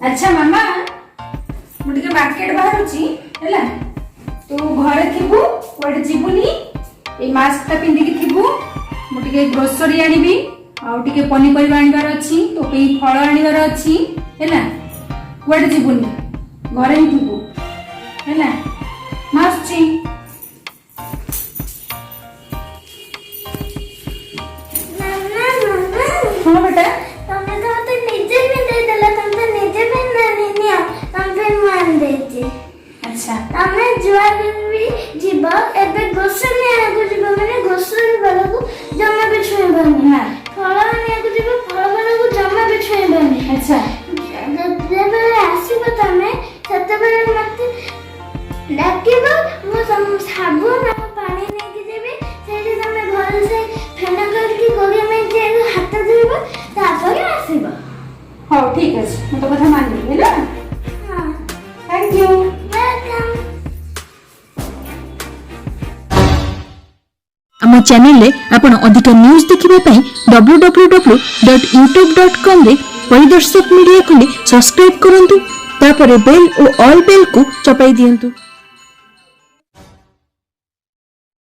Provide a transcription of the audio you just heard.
अच्छा मामा मुझे मार्केट बाहर है तू घरे थीबू कोड़े जीवुनी ए मास्क ता पिंदी थीबू मुझे ग्रोसरी आनिबी आउ टिके पनीपरिबा आनिबार अछि तो पे फल आनिबार अछि हैला कोड़े जीवुनी घरे ही थीबू हैला मास्क छी हां बेटा तुमने तो मते निजे में दे देला तुम तो निजे में नहीं तुम पे मान देती। अच्छा तुमने जुआर भी जीव एबे गोसरी आगु जीव माने गोसरी वाला को जमा बिछुए बनी हां फल आगु जीव फल वाला को जमा बिछुए बनी। अच्छा जेबे आसीबो तमे सेतबे मते डाकिबो मो साबुन और पानी नेकी देबे सेठी तमे भल से फेना करके गोगे में जे हाथ धोइबो तापर आसीबो। हो ठीक है मैं तो कथा मान ली है हां थैंक यू वेलकम। आम चैनल रे आपण अधिक न्यूज देखिबा पई www.youtube.com रे परिदर्शक मीडिया को सब्सक्राइब करंतु तापर बेल और ऑल बेल को चपाई दियंतु।